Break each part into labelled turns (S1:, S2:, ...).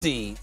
S1: seed,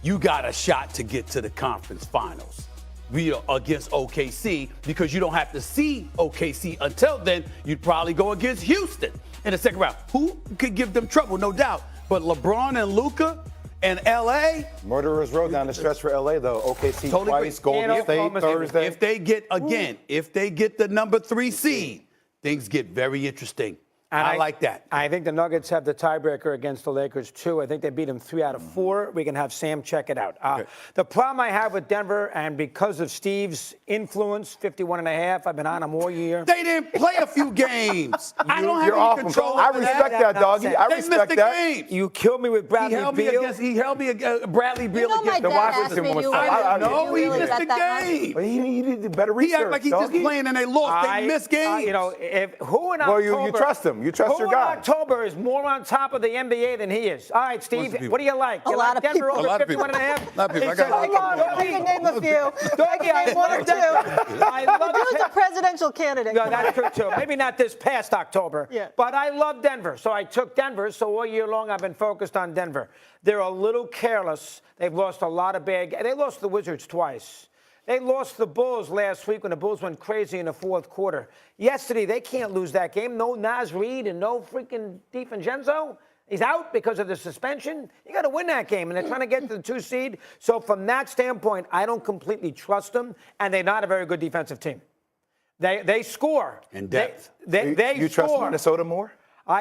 S1: you got a shot to get to the conference finals. We are against OKC because you don't have to see OKC until then. You'd probably go against Houston in the second round. Who could give them trouble? No doubt. But LeBron and Luka and LA.
S2: Murderer's Row down the stretch for LA, though. OKC
S1: Totally
S2: twice,
S1: agree.
S2: Golden State Thursday.
S1: If they get, again, if they get the number 3 seed, things get very interesting. I like that.
S3: I think the Nuggets have the tiebreaker against the Lakers, too. I think they beat them 3 out of 4. We can have Sam check it out.
S1: Okay.
S3: The problem I have with Denver, and because of Steve's influence, 51.5, I've been on him all year.
S1: They didn't play a few games. I don't
S2: You're
S1: have
S2: off
S1: any
S2: him.
S1: control
S2: I
S1: over
S2: respect that, doggy. I
S1: They missed
S2: respect
S1: the
S2: that.
S1: game.
S3: You killed me with Bradley Beal.
S1: He held me against Bradley Beal
S4: You know my
S1: against
S4: dad
S1: the
S4: asked
S1: Washington
S4: me,
S1: one.
S4: you
S1: I
S4: really-
S1: know
S4: you
S1: he
S4: really
S1: missed the
S4: bet that
S1: game.
S2: But he did better research.
S1: He act like he's just
S2: doggy.
S1: playing and they lost. They missed games.
S3: You know, who in
S2: Well,
S3: October?
S2: you trust him. You trust your
S3: Who in
S2: guy.
S3: October is more on top of the NBA than he is? All right, Steve, what do you like?
S4: A
S3: You
S4: lot
S3: like
S4: of
S3: Denver
S4: people.
S3: over
S1: A lot of people.
S3: 51.5?
S1: A lot of people.
S3: He
S1: I got
S3: said,
S1: a lot of
S3: "Hold on,
S1: people.
S4: I can name a few.
S3: Doggy, I
S4: Name one or
S3: love
S4: two.
S3: I love
S4: He was a presidential candidate.
S3: No, that's true, too. Maybe not this past October.
S4: Yeah.
S3: But I love Denver, so I took Denver. So all year long, I've been focused on Denver. They're a little careless. They've lost a lot of bad. They lost the Wizards twice. They lost the Bulls last week when the Bulls went crazy in the fourth quarter. Yesterday, they can't lose that game. No Naz Reid and no freaking DiVincenzo. He's out because of the suspension. You got to win that game, and they're trying to get to the 2 seed. So from that standpoint, I don't completely trust them, and they're not a very good defensive team. They score.
S1: In depth.
S3: They
S2: You trust
S3: score.
S2: Minnesota more?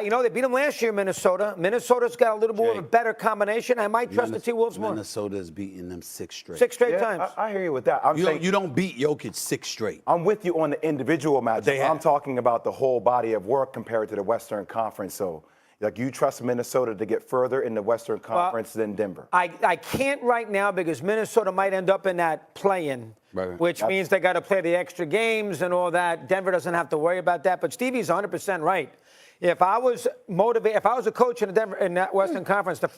S3: You know, they beat them last year, Minnesota. Minnesota's got a little more of a better combination. I might trust the T-Wolves more.
S1: Minnesota is beating them 6 straight.
S3: 6 straight
S2: Yeah,
S3: times.
S2: I hear you with that. I'm saying
S1: You don't beat Jokic 6 straight.
S2: I'm with you on the individual matches.
S1: They have.
S2: I'm talking about the whole body of work compared to the Western Conference. So, like, you trust Minnesota to get further in the Western Conference than Denver?
S3: I can't right now because Minnesota might end up in that play-in,
S1: Right.
S3: which means they got to play the extra games and all that. Denver doesn't have to worry about that. But Stevie's 100% right. If I was motivated, if I was a coach in that Western Conference to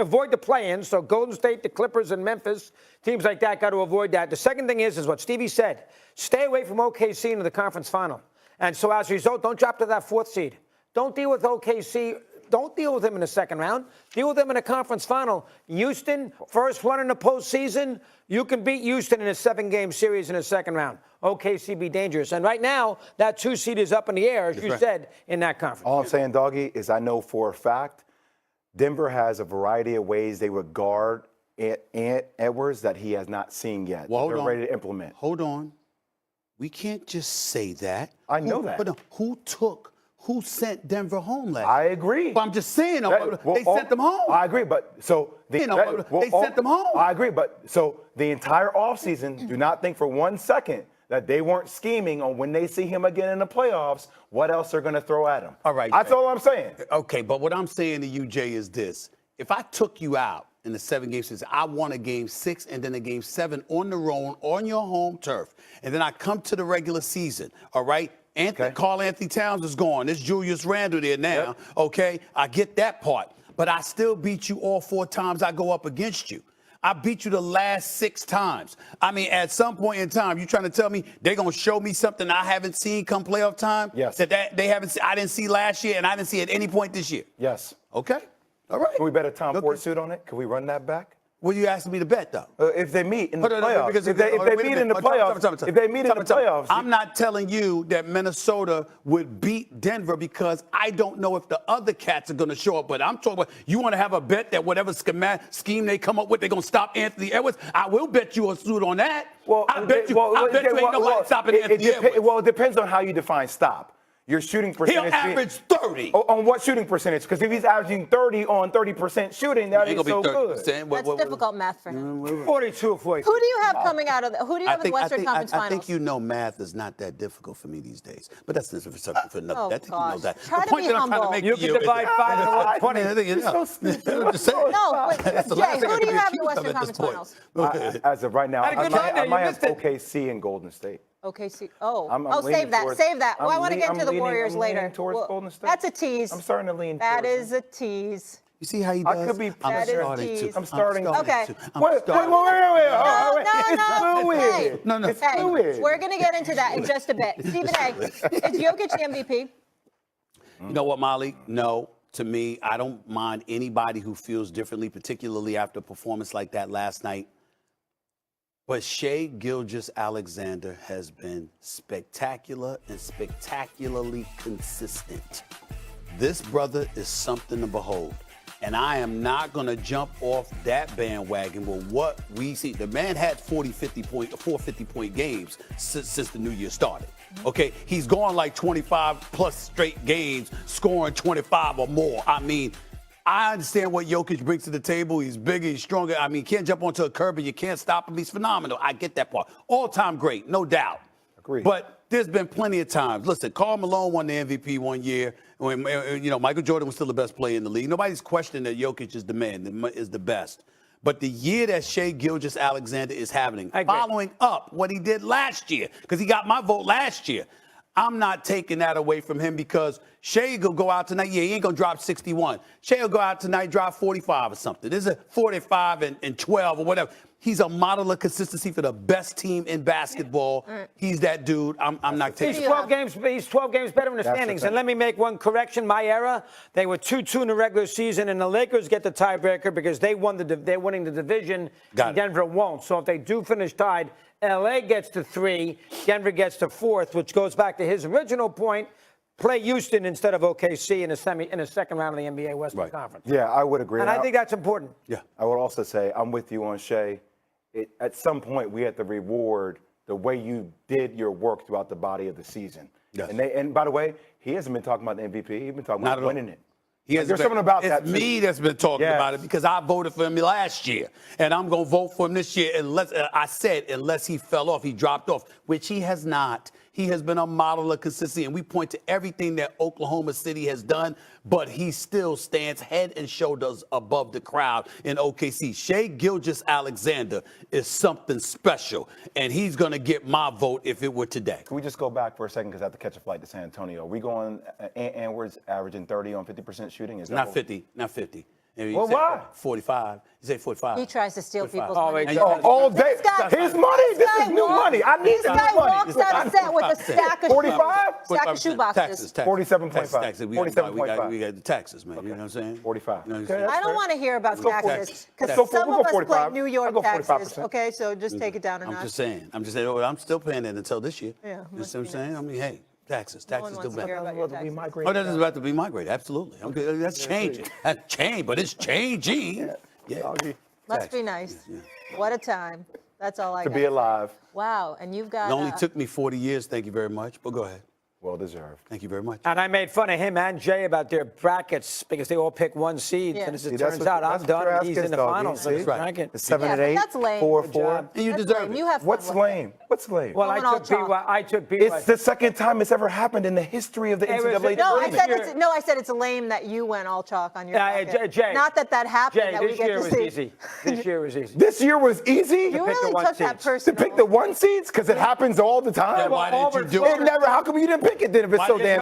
S3: avoid the play-in, so Golden State, the Clippers, and Memphis, teams like that got to avoid that. The second thing is what Stevie said: stay away from OKC into the conference final. And so as a result, don't drop to that 4th seed. Don't deal with OKC. Don't deal with them in the second round. Deal with them in the conference final. Houston, first one in the postseason. You can beat Houston in a 7-game series in the second round. OKC be dangerous. And right now, that 2 seed is up in the air, as you said, in that conference.
S2: All I'm saying, doggy, is I know for a fact Denver has a variety of ways they would guard Ant Edwards that he has not seen yet.
S1: Well,
S2: They're ready to implement.
S1: Hold on. We can't just say that.
S2: I know that.
S1: But who sent Denver home last
S2: I agree.
S1: But I'm just saying, they
S2: Well,
S1: sent them home.
S2: I agree, but so
S1: They sent them home.
S2: I agree, but so the entire offseason, do not think for 1 second that they weren't scheming on when they see him again in the playoffs, what else they're going to throw at him.
S1: All right,
S2: That's
S1: Jay.
S2: all I'm saying.
S1: Okay, but what I'm saying to you, Jay, is this. If I took you out in the 7-game season, I won a game 6 and then a game 7 on the road, on your home turf. And then I come to the regular season, all right? Carl Anthony Towns is gone. There's Julius Randle there now, okay? I get that part. But I still beat you all 4 times I go up against you. I beat you the last 6 times. I mean, at some point in time, you trying to tell me they're going to show me something I haven't seen come playoff time?
S2: Yes.
S1: That they haven't. I didn't see last year, and I didn't see at any point this year.
S2: Yes.
S1: Okay. All right.
S2: Can we bet a Tom Ford suit on it? Can we run that back?
S1: What are you asking me to bet, though?
S2: If they meet in the playoffs.
S1: Because
S2: If they meet in the playoffs. If they meet in the playoffs.
S1: I'm not telling you that Minnesota would beat Denver because I don't know if the other cats are going to show up. But I'm talking about you want to have a bet that whatever scheme they come up with, they're going to stop Anthony Edwards. I will bet you a suit on that.
S2: Well,
S1: I bet you ain't nobody stopping Anthony Edwards.
S2: Well, it depends on how you define stop. Your shooting percentage.
S1: He'll average 30.
S2: On what shooting percentage? Because if he's averaging 30 on 30% shooting, that ain't so good.
S4: That's difficult math for him.
S3: 42 for you.
S4: Who do you have coming out of the? Who do you have in the Western Conference Finals?
S1: I think you know math is not that difficult for me these days. But that's something for another.
S4: Oh,
S1: I think you know that.
S4: Try
S1: the
S4: to
S1: point
S4: be
S1: that I'm trying to
S4: humble.
S1: make
S3: You
S1: to
S3: can
S1: you
S3: divide 5 and 20.
S1: I think you know. I'm just saying.
S4: No, wait,
S1: That's the
S4: Jay,
S1: last thing
S4: who
S1: I
S4: do you
S1: can
S4: have in the
S1: accuse them
S4: Western
S1: at this
S4: Conference
S1: point.
S4: Finals?
S2: As of right now,
S3: Had a good
S2: I
S3: line there,
S2: might
S3: you
S2: have
S3: missed it.
S2: OKC and Golden State.
S4: OKC.
S2: I'm
S4: Save
S2: leaning
S4: that.
S2: towards-
S4: Save that. Well, I want to get
S2: I'm
S4: into the
S2: leaning-
S4: Warriors
S2: I'm
S4: later.
S2: leaning towards Golden State.
S4: That's a tease.
S2: I'm starting to lean
S4: That
S2: towards
S4: is a tease.
S1: You see how he does?
S2: I could be
S4: That is
S1: starting
S4: tease.
S1: to.
S2: I'm starting.
S4: Okay.
S2: Wait.
S4: No,
S2: Fluid.
S1: No.
S2: It's
S4: Hey,
S2: fluid.
S4: we're going to get into that in just a bit. Stephen A., is Jokic the MVP?
S1: You know what, Molly? No. to me. I don't mind anybody who feels differently, particularly after a performance like that last night. But Shai Gilgeous-Alexander has been spectacular and spectacularly consistent. This brother is something to behold. And I am not going to jump off that bandwagon with what we see. The man had 4 50-point games since the new year started. Okay, he's gone like 25 plus straight games, scoring 25 or more. I mean, I understand what Jokic brings to the table. He's bigger, he's stronger. I mean, you can't jump onto a curb and you can't stop him. He's phenomenal. I get that part. All-time great, no doubt.
S2: Agreed.
S1: But there's been plenty of times. Listen, Karl Malone won the MVP one year when Michael Jordan was still the best player in the league. Nobody's questioning that Jokic is the man, is the best. But the year that Shai Gilgeous-Alexander is having, following up what he did last year, because he got my vote last year, I'm not taking that away from him because Shai will go out tonight. Yeah, he ain't going to drop 61. Shai will go out tonight, drop 45 or something. This is a 45 and 12 or whatever. He's a model of consistency for the best team in basketball. He's that dude. I'm not taking.
S3: He's 12 games. He's 12 games better in the standings. And let me make one correction. My era, they were 2-2 in the regular season, and the Lakers get the tiebreaker because they're winning the division. And Denver won't. So if they do finish tied, LA gets to 3, Denver gets to 4th, which goes back to his original point. Play Houston instead of OKC in the second round of the NBA Western Conference.
S2: Yeah, I would agree.
S3: And I think that's important.
S1: Yeah.
S2: I would also say I'm with you on Shai. At some point, we have to reward the way you did your work throughout the body of the season.
S1: Yes.
S2: And by the way, he hasn't been talking about the MVP. He's been talking about winning it.
S1: There's
S2: something about that,
S1: It's me that's been talking about it because I voted for him last year. And I'm going to vote for him this year unless he fell off, he dropped off, which he has not. He has been a model of consistency, and we point to everything that Oklahoma City has done, but he still stands head and shoulders above the crowd in OKC. Shai Gilgeous-Alexander is something special, and he's going to get my vote if it were today.
S2: Can we just go back for a second because I have to catch a flight to San Antonio? We going Edwards averaging 30 on 50% shooting? Is that
S1: Not 50, not 50.
S2: Well, why?
S1: 45. You say 45.
S4: He tries to steal
S1: 45.
S4: people's money.
S2: all day. His money. This is new money. I need
S4: This guy
S2: money.
S4: walks out of set with a stack of
S2: 45?
S4: Stack of shoe boxes.
S1: Taxes.
S2: 47.5.
S1: 47.5. We got the taxes, man. Okay. You know what I'm saying?
S2: 45.
S1: You know what I'm saying?
S4: I don't want to hear about taxes because
S2: We'll
S4: some
S2: go
S4: of us
S2: 45.
S4: pay New York
S2: I'll go
S4: taxes.
S2: 45%.
S4: Okay, so just take it down a notch.
S1: I'm just saying. I'm still paying it until this year.
S4: Yeah,
S1: You know what
S4: must
S1: I'm
S4: be
S1: saying? I mean, hey, taxes
S4: No one
S1: still
S4: wants to hear
S1: better.
S4: about your taxes.
S1: Oh, that is about to be my grade. Absolutely. Okay, that's changing. That's changed, but it's changing. Yeah.
S4: Must be nice. What a time. That's all I got.
S2: To be alive.
S4: Wow, and you've got.
S1: It only took me 40 years. Thank you very much. But go ahead.
S2: Well deserved.
S1: Thank you very much.
S3: And I made fun of him and Jay about their brackets because they all pick one seed.
S4: Yeah.
S3: And as it
S2: See, that's
S3: turns
S2: what-
S3: out,
S2: that's
S3: I'm
S2: what you're
S3: done. He's
S2: asking,
S3: in the
S2: doggy.
S3: finals.
S2: See?
S3: of this
S1: Right.
S3: bracket.
S2: It's 7
S4: Yeah,
S2: and
S4: but
S2: 8,
S4: that's lame.
S2: 4
S4: Good
S2: 4.
S1: And you
S4: That's
S1: deserve
S4: lame.
S1: it.
S4: You have fun
S2: What's
S4: with it.
S2: lame? What's lame?
S3: Well,
S4: Going all
S3: I
S4: chalk.
S3: took BYU.
S2: It's the second time it's ever happened in the history of the
S3: It was-
S2: NCAA
S4: No, I
S2: tournament.
S4: said it's lame that you went all chalk on your bracket.
S3: Jay.
S4: Not that happened.
S3: Jay,
S4: that we
S3: this
S4: get
S3: year
S4: to
S3: was
S4: see.
S3: easy. This year was easy.
S2: This year was easy
S4: You
S3: pick the
S4: really
S3: one
S4: took that
S3: seeds.
S2: to
S4: personal.
S2: pick the 1 seeds because it happens all the time.
S1: Yeah, why didn't you do
S2: It never. How come you didn't pick it then if it's
S1: Why
S2: so
S1: didn't
S2: damn